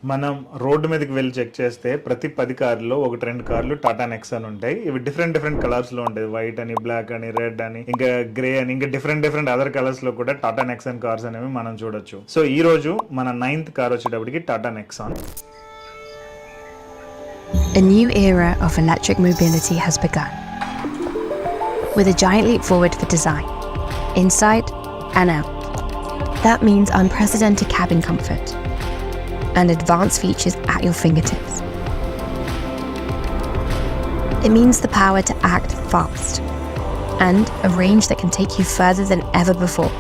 మనం రోడ్డు మీదకి వెళ్ళి చెక్ చేస్తే ప్రతి 10 కార్లలో 1-2 కార్లు టాటా నెక్సాన్ ఉంటాయి. ఇవి డిఫరెంట్ కలర్స్ లో ఉంటాయి. వైట్ అని, బ్లాక్ అని, రెడ్ అని, ఇంకా గ్రే అని, ఇంకా డిఫరెంట్ అదర్ కలర్స్ లో కూడా టాటా నెక్సాన్ కార్స్ అనేవి మనం చూడొచ్చు. సో ఈ రోజు మన 9th కార్ వచ్చేటప్పటికి Tata Nexon. A new era of electric mobility has begun, with a giant leap forward for design, inside and out. That means unprecedented cabin comfort and advanced features at your fingertips. It means the power to act fast and a range that can take you further than ever before.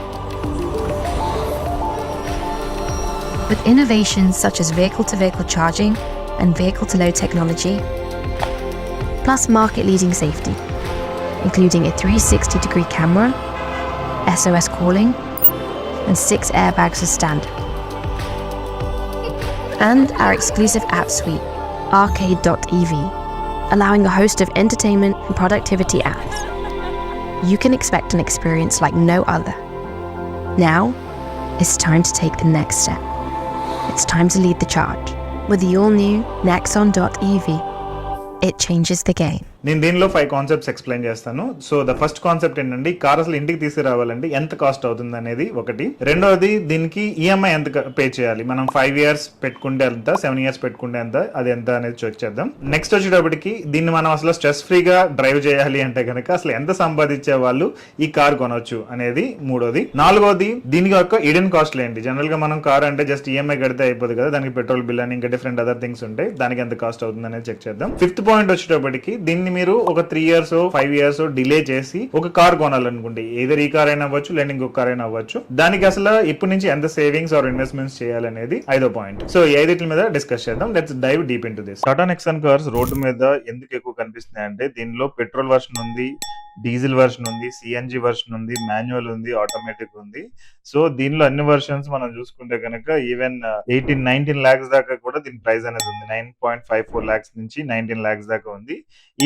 With innovations such as vehicle-to-vehicle charging and vehicle-to-load technology, plus market-leading safety, including a 360-degree camera, SOS calling, and 6 airbags as standard. And our exclusive app suite, Arcade.ev, allowing a host of entertainment and productivity apps. You can expect an experience like no other. Now, it's time to take the next step. It's time to lead the charge. With the all-new Nexon.ev, it changes the game. నేను దీనిలో 5 concepts explain చేస్తాను. So the first concept ఏంటంటే ఈ car అసలు ఇంటికి తీసుకురావాలంటే ఎంత cost అవుతుంది అనేది ఒకటి. రెండవది దీనికి ఈఎంఐ ఎంత పే చేయాలి, మనం 5 years పెట్టుకుంటే ఎంత, 7 years పెట్టుకుంటే ఎంత, అది ఎంత అనేది చెక్ చేద్దాం. నెక్స్ట్ వచ్చేటప్పటికి దీన్ని మనం అసలు స్ట్రెస్ ఫ్రీగా డ్రైవ్ చేయాలి అంటే కనుక అసలు ఎంత సంపాదించే వాళ్ళు ఈ కార్ కొనవచ్చు అనేది మూడోది. నాలుగోది దీనికి యొక్క ఇడెన్ కాస్ట్లు ఏంటి. జనరల్ గా మనం కార్ అంటే జస్ట్ ఈఎంఐ కడితే అయిపోదు కదా, దానికి పెట్రోల్ బిల్ అని ఇంకా డిఫరెంట్ అదర్ థింగ్స్ ఉంటాయి, దానికి ఎంత కాస్ట్ అవుతుంది అనేది చెక్ చేద్దాం. ఫిఫ్త్ పాయింట్ వచ్చేటప్పటికి దీన్ని మీరు ఒక 3 years 5 years డిలే చేసి ఒక కార్ కొనాలనుకుంటే ఏదర్ ఈ కార్ అయినా అవ్వచ్చు, లేదా ఇంకొక కార్ అయినా అవ్వచ్చు, దానికి అసలు ఇప్పటి నుంచి ఎంత సేవింగ్స్ ఆర్ ఇన్వెస్ట్మెంట్స్ చేయాలనేది 5వ పాయింట్. సో ఈ 5 మీద డిస్కస్ చేద్దాం. Let's dive deep into this. Tata Nexon cars road మీద ఎందుకు ఎక్కువ కనిపిస్తున్నాయి అంటే దీనిలో పెట్రోల్ వర్షన్ ఉంది, డీజిల్ వర్షన్ ఉంది, సిఎన్జి వర్షన్ ఉంది, మాన్యువల్ ఉంది, ఆటోమేటిక్ ఉంది. సో దీనిలో అన్ని వర్షన్స్ మనం చూసుకుంటే కనుక ఈవెన్ 18-19 lakhs దాకా కూడా దీని ప్రైస్ అనేది ఉంది. 9.54 lakhs నుంచి 19 lakhs దాకా ఉంది.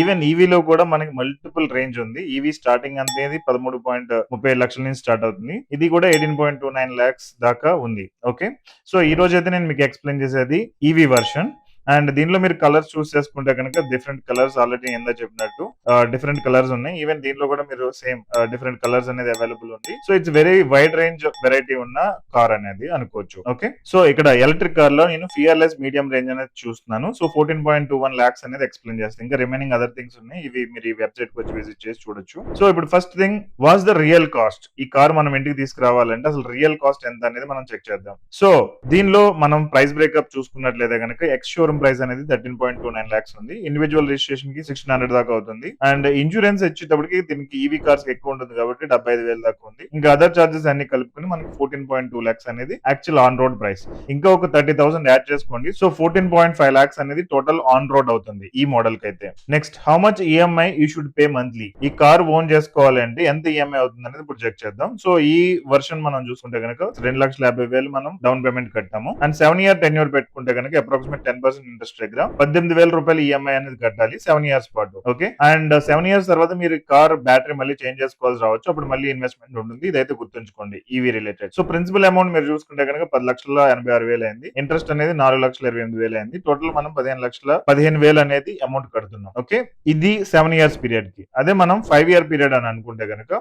ఈవెన్ ఈవీలో కూడా మనకి మల్టిపుల్ రేంజ్ ఉంది. ఈవీ స్టార్టింగ్ అనేది 13.35 లక్షల నుంచి స్టార్ట్ అవుతుంది. ఇది కూడా 18.29 lakhs దాకా ఉంది. ఓకే, సో ఈ రోజు అయితే నేను మీకు ఎక్స్ప్లెయిన్ చేసేది ఈవీ వర్షన్. అండ్ దీనిలో మీరు కలర్స్ చూస్ చేసుకుంటే కనుక డిఫరెంట్ కలర్స్ ఆల్రెడీ ఎంత చెప్పినట్టు డిఫరెంట్ కలర్స్ ఉన్నాయి. ఈవెన్ దీనిలో కూడా మీరు సేమ్ డిఫరెంట్ కలర్స్ అనేది అవైలబుల్ ఉంది. So it's very wide range variety ఉన్న కార్ అనేది అనుకోవచ్చు. ఓకే, సో ఇక్కడ ఎలక్ట్రిక్ కార్ లో నేను ఫియర్లెస్ మీడియం రేంజ్ అనేది చూస్తున్నాను. సో 14.21 lakhs అనేది ఎక్స్ప్లెయిన్ చేస్తాను. ఇంకా రిమైనింగ్ అదర్ థింగ్స్ ఉన్నాయి, ఇవి మీరు ఈ వెబ్సైట్ కి వచ్చి విజిట్ చేసి చూడొచ్చు. సో ఇప్పుడు first thing was the real cost. ఈ కార్ మనం ఇంటికి తీసుకురావాలంటే అసలు రియల్ కాస్ట్ ఎంత అనేది మనం చెక్ చేద్దాం. సో దీనిలో మనం ప్రైస్ బ్రేకప్ చూసుకున్నట్లయితే కనుక ఎక్స్ షోరూమ్ ప్రైస్ అనేది 13.29 lakhs ఉంది. ఇండివిజువల్ రిజిస్ట్రేషన్ కి 1600 దాకా అవుతుంది. అండ్ ఇన్సూరెన్స్ వచ్చేటప్పటికి దీనికి ఈవీ కార్స్ ఎక్కువ ఉంటుంది కాబట్టి 75,000 దాకా ఉంది. ఇంకా అదర్ చార్జెస్ అన్ని కలుపుకొని మనకి 14.2 lakhs అనేది యాక్చువల్ ఆన్ రోడ్ ప్రైస్. ఇంకా ఒక 30,000 యాడ్ చేసుకోండి. సో 14.5 lakhs అనేది టోటల్ ఆన్ రోడ్ అవుతుంది ఈ మోడల్ కి అయితే. Next how much EMI you should pay monthly. ఈ కార్ ఓన్ చేసుకోవాలంటే ఎంత ఈఎంఐ అవుతుంది అనేది ఇప్పుడు చెక్ చేద్దాం. సో ఈ వర్షన్ మనం చూసుకుంటే కనుక 2,50,000 మనం డౌన్ పేమెంట్ కట్టాము. అండ్ 7 year టెన్యూర్ పెట్టుకుంటే కనుక అప్రాక్సిమేట్ 10% ఇంట్రెస్ట్ దగ్గర 18,000 రూపాయలు ఈఎంఐ అనేది కట్టాలి 7 years పాటు. ఓకే, అండ్ 7 years తర్వాత మీరు కార్ బ్యాటరీ మళ్ళీ చేంజ్ చేసుకోవాల్సి రావచ్చు, అప్పుడు మళ్ళీ ఇన్వెస్ట్మెంట్ ఉంటుంది. ఇదైతే గుర్తుంచుకోండి EV related. So principal amount మీరు చూసుకుంటే కనుక 10,86,000 అయింది. ఇంట్రెస్ట్ అనేది 4,28,000 అయింది. టోటల్ మనం 15,15,000 అనేది అమౌంట్ కడుతున్నాం. ఓకే, ఇది 7 years పీరియడ్ కి. అదే మనం 5 year పీరియడ్ అని అనుకుంటే కనుక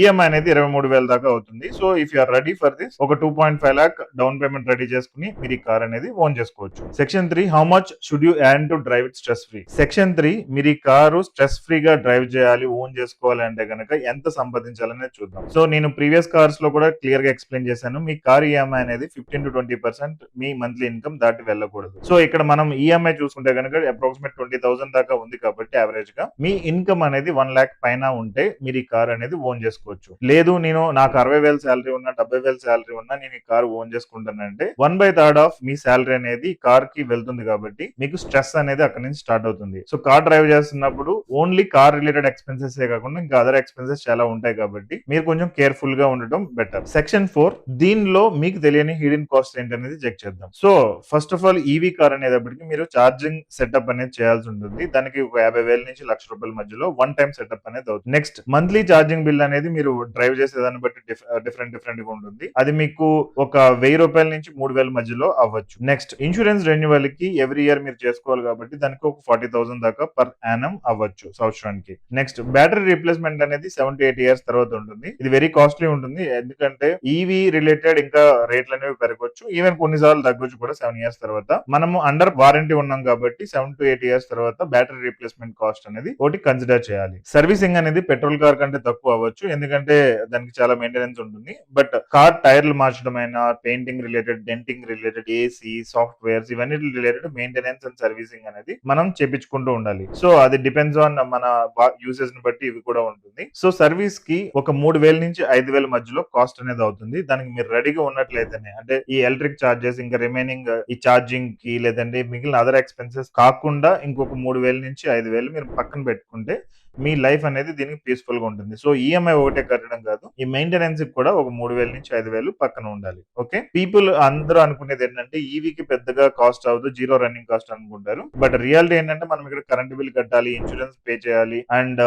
ఈఎంఐ అనేది 23,000 దాకా అవుతుంది. So if you are ready for this, ఒక 2.5 lakh డౌన్ పేమెంట్ రెడీ చేసుకుని మీరు ఈ కార్ అనేది ఓన్ చేసుకోవచ్చు. Section 3 how much should you earn to drive it stress free. Section 3 మీరు ఈ కారు స్ట్రెస్ ఫ్రీగా డ్రైవ్ చేయాలి, ఓన్ చేసుకోవాలి అంటే కనుక ఎంత సంపాదించాలనేది చూద్దాం. సో నేను ప్రీవియస్ కార్స్ లో కూడా క్లియర్ గా ఎక్స్ప్లెయిన్ చేశాను. మీ కార్ ఈఎంఐ అనేది 15-20% మీ మంత్లీ ఇన్కమ్ దాటి వెళ్ళకూడదు. సో ఇక్కడ మనం ఈఎంఐ చూసుకుంటే కనుక అప్రాక్సిమేట్ 20,000 దాకా ఉంది కాబట్టి యావరేజ్ గా మీ ఇన్కమ్ అనేది 1 lakh పైన ఉంటే మీరు ఈ కార్ అనేది ఓన్ చేసుకోవచ్చు. లేదు నేను నాకు 60,000 శాలరీ ఉన్నా, 70,000 శాలరీ ఉన్నా నేను ఈ కార్ ఓన్ చేసుకుంటానంటే 1/3 ఆఫ్ మీ శాలరీ అనేది కార్ కి వెళ్తుంది కాబట్టి కాబట్టి మీకు స్ట్రెస్ అనేది అక్కడ నుంచి స్టార్ట్ అవుతుంది. సో కార్ డ్రైవ్ చేస్తున్నప్పుడు ఓన్లీ కార్ రిలేటెడ్ ఎక్స్పెన్సెస్ కాకుండా ఇంకా అదర్ ఎక్స్పెన్సెస్ చాలా ఉంటాయి కాబట్టి మీరు కొంచెం కేర్ఫుల్ గా ఉండటం బెటర్. సెక్షన్ 4 దీనిలో మీకు తెలియని హిడెన్ కాస్ట్ ఏంటనేది చెక్ చేద్దాం. So first of all EV car అనేటప్పటికి మీరు ఛార్జింగ్ సెటప్ అనేది చేయాల్సి ఉంటుంది. దానికి ఒక 50,000 నుంచి ₹1,00,000 మధ్యలో వన్ టైం సెటప్ అనేది అవుతుంది. నెక్స్ట్ మంత్లీ ఛార్జింగ్ బిల్ అనేది మీరు డ్రైవ్ చేసేదాన్ని బట్టి డిఫరెంట్ గా ఉంటుంది. అది మీకు ఒక ₹1,000 నుంచి 3,000 మధ్యలో అవ్వచ్చు. నెక్స్ట్ ఇన్సూరెన్స్ రెన్యువల్ కి ఎవ్రీ ఇయర్ మీరు చేసుకోవాలి కాబట్టి దానికి ఒక 40,000 దాకా పర్ యానం అవ్వచ్చు సంవత్సరానికి. నెక్స్ట్ బ్యాటరీ రీప్లేస్మెంట్ అనేది 7 to 8 years తర్వాత ఉంటుంది. ఇది వెరీ కాస్ట్లీ ఉంటుంది, ఎందుకంటే ఈవీ రిలేటెడ్ ఇంకా రేట్లు అనేవి పెరగవచ్చు, ఈవెన్ కొన్నిసార్లు తగ్గొచ్చు కూడా 7 years తర్వాత. మనము అండర్ వారంటీ ఉన్నాం కాబట్టి 7 to 8 years తర్వాత బ్యాటరీ రీప్లేస్మెంట్ కాస్ట్ అనేది ఒకటి కన్సిడర్ చేయాలి. సర్వీసింగ్ అనేది పెట్రోల్ కార్ కంటే తక్కువ అవ్వచ్చు, ఎందుకంటే దానికి చాలా మెయింటెనెన్స్ ఉంటుంది. బట్ కార్ టైర్లు మార్చడం అయినా, painting related, denting related, AC, softwares ఇవన్నీ రిలేటెడ్ మెయింటెనెన్స్ అండ్ సర్వీసింగ్ అనేది మనం చేపించుకుంటూ ఉండాలి. సో అది డిపెండ్స్ ఆన్ మన యూసేజ్ ని బట్టి ఇవి కూడా ఉంటుంది. సో సర్వీస్ కి ఒక 3,000 నుంచి 5,000 మధ్యలో కాస్ట్ అనేది అవుతుంది. దానికి మీరు రెడీగా ఉన్నట్లయితేనే, అంటే ఈ ఎలక్ట్రిక్ చార్జెస్ ఇంకా రిమైనింగ్ ఈ ఛార్జింగ్ కి లేదంటే మిగిలిన అదర్ ఎక్స్పెన్సెస్ కాకుండా ఇంకొక 3,000 నుంచి 5,000 మీరు పక్కన పెట్టుకుంటే మీ లైఫ్ అనేది దీనికి పీస్ఫుల్ గా ఉంటుంది. సో ఈఎంఐ ఒకటే కట్టడం కాదు, ఈ మెయింటెనెన్స్ కూడా ఒక 3,000 నుంచి 5,000 పక్కన ఉండాలి. ఓకే, పీపుల్ అందరూ అనుకునేది ఏంటంటే ఈవీకి పెద్దగా కాస్ట్ అవ్వదు, జీరో రన్నింగ్ కాస్ట్ అనుకుంటారు. బట్ రియాలిటీ ఏంటంటే మనం ఇక్కడ కరెంట్ బిల్ కట్టాలి, ఇన్సూరెన్స్ పే చేయాలి, and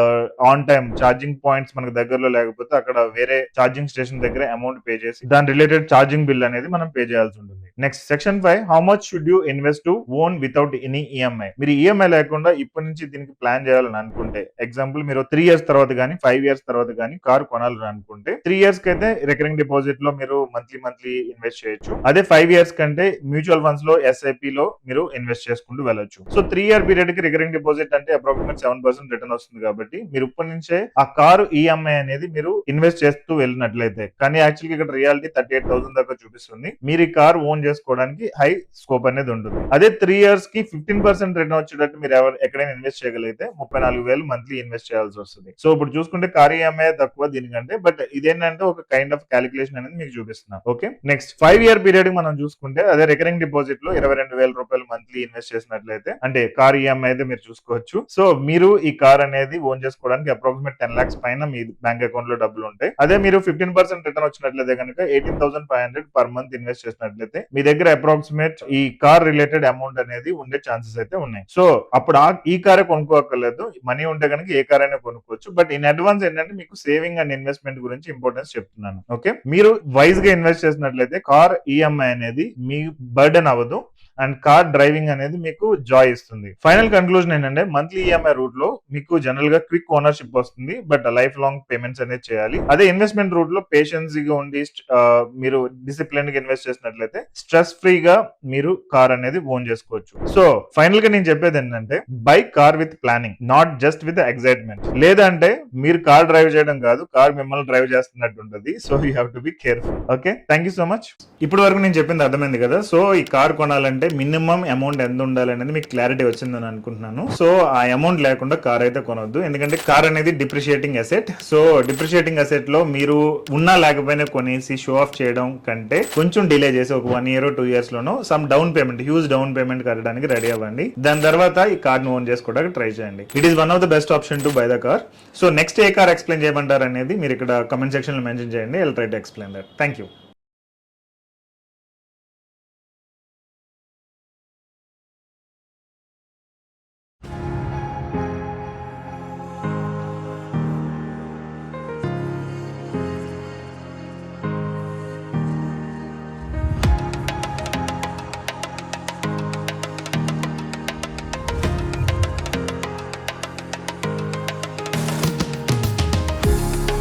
on time charging points మనకు దగ్గరలో లేకపోతే అక్కడ వేరే ఛార్జింగ్ స్టేషన్ దగ్గర అమౌంట్ పే చేసి దాని రిలేటెడ్ ఛార్జింగ్ బిల్ అనేది మనం పే చేయాల్సి ఉంటుంది. Next section 5 how much should you invest to own without any EMI. మీరు ఈఎంఐ లేకుండా ఇప్పటి నుంచి దీనికి ప్లాన్ చేయాలని అనుకుంటే, ఎగ్జాంపుల్ మీరు 3 years తర్వాత కానీ 5 years తర్వాత కానీ కార్ కొనాలని అనుకుంటే 3 years కి అయితే రికరింగ్ డిపాజిట్ లో మీరు మంత్లీ ఇన్వెస్ట్ చేయొచ్చు. అదే 5 years కంటే మ్యూచువల్ ఫండ్స్ లో, ఎస్ఐపి లో మీరు ఇన్వెస్ట్ చేసుకుంటూ వెళ్ళొచ్చు. సో 3 year పీరియడ్ కి రికరింగ్ డిపాజిట్ అంటే అప్రాక్సిమేట్ 7% రిటర్న్ వస్తుంది. కాబట్టి మీరు ఇప్పటి నుంచే ఆ కారు ఈఎంఐ అనేది మీరు ఇన్వెస్ట్ చేస్తూ వెళ్ళినట్లయితే, కానీ యాక్చువల్గా ఇక్కడ రియాలిటీ 38,000 దాకా చూపిస్తుంది. మీరు ఈ కార్ ఓన్ చేసుకోవడానికి హై స్కోప్ అనేది ఉంటుంది. అదే 3 years కి 15% రిటర్న్ వచ్చేటట్టు మీరు ఎక్కడైనా ఇన్వెస్ట్ చేయగలిగితే 34,000 మంత్లీ ఇన్వెస్ట్ చేయాల్సి వస్తుంది. సో ఇప్పుడు చూసుకుంటే కార్ ఈఎంఐ తక్కువ దీనికంటే, బట్ ఇదేంటంటే ఒక కైండ్ ఆఫ్ క్యాలిక్యులేషన్ అనేది మీకు చూపిస్తున్నాం. ఓకే, నెక్స్ట్ 5 year పీరియడ్ మనం చూసుకుంటే అదే రికరింగ్ డిపాజిట్ లో ₹22,000 మంత్లీ ఇన్వెస్ట్ చేసినట్లయితే, అంటే కార్ ఈఎంఐ అయితే మీరు చూసుకోవచ్చు. సో మీరు ఈ కార్ అనేది ఓన్ చేసుకోవడానికి అప్రాక్సిమేట్ 10 lakhs పైన మీ బ్యాంక్ అకౌంట్ లో డబ్బులు ఉంటాయి. అదే మీరు 15% రిటర్న్ వచ్చినట్లయితే కనుక 18,500 పర్ మంత్ ఇన్వెస్ట్ చేసినట్లయితే మీ దగ్గర అప్రాక్సిమేట్ ఈ కార్ రిలేటెడ్ అమౌంట్ అనేది ఉండే ఛాన్సెస్ అయితే ఉన్నాయి. సో అప్పుడు ఈ కారే కొనుక్కోక్కర్లేదు, మనీ ఉంటే కనుక ఏ కార్ అయినా కొనుక్కోవచ్చు. బట్ ఇన్ అడ్వాన్స్ ఏంటంటే మీకు సేవింగ్ అండ్ ఇన్వెస్ట్మెంట్ గురించి ఇంపార్టెన్స్ చెప్తున్నాను. ఓకే, మీరు వైజ్ గా ఇన్వెస్ట్ చేసినట్లయితే కార్ ఈఎంఐ అనేది మీ బర్డెన్ అవ్వదు, అండ్ కార్ డ్రైవింగ్ అనేది మీకు జాయ్ ఇస్తుంది. ఫైనల్ కన్క్లూజన్ ఏంటంటే మంత్లీ ఈఎంఐ రూట్ లో మీకు జనరల్ గా క్విక్ ఓనర్షిప్ వస్తుంది, బట్ లైఫ్ లాంగ్ పేమెంట్స్ అనేది చేయాలి. అదే ఇన్వెస్ట్మెంట్ రూట్ లో పేషెన్స్ గా ఉండి మీరు డిసిప్లిన్ గా ఇన్వెస్ట్ చేసినట్లయితే స్ట్రెస్ ఫ్రీగా మీరు కార్ అనేది ఓన్ చేసుకోవచ్చు. సో ఫైనల్ గా నేను చెప్పేది ఏంటంటే by car with planning, not just with excitement. లేదంటే మీరు కార్ డ్రైవ్ చేయడం కాదు, కార్ మిమ్మల్ని డ్రైవ్ చేస్తున్నట్టు ఉంటుంది. So you have to be careful. Okay, thank you so much. ఇప్పటి వరకు నేను చెప్పింది అర్థమైంది కదా. సో ఈ కార్ కొనాలంటే మినిమం అమౌంట్ ఎంత ఉండాలి అనేది మీకు క్లారిటీ వచ్చిందని అనుకుంటున్నాను. సో ఆ అమౌంట్ లేకుండా కార్ అయితే కొనవద్దు, ఎందుకంటే కార్ అనేది depreciating asset. So depreciating asset లో మీరు ఉన్నా లేకపోయినా కొనేసి షో ఆఫ్ చేయడం కంటే కొంచెం డిలే చేసి ఒక 1 year or 2 years లోనో some down payment, huge down payment కట్టడానికి రెడీ అవ్వండి. దాని తర్వాత ఈ కార్ ను ఓన్ చేసుకోవడానికి ట్రై చేయండి. It is one of the best option to buy the car. So next A car explain చేయమంటారు అనేది మీరు ఇక్కడ కమెంట్ సెక్షన్ లో మెన్షన్ చేయండి. I will try to explain that. Thank you.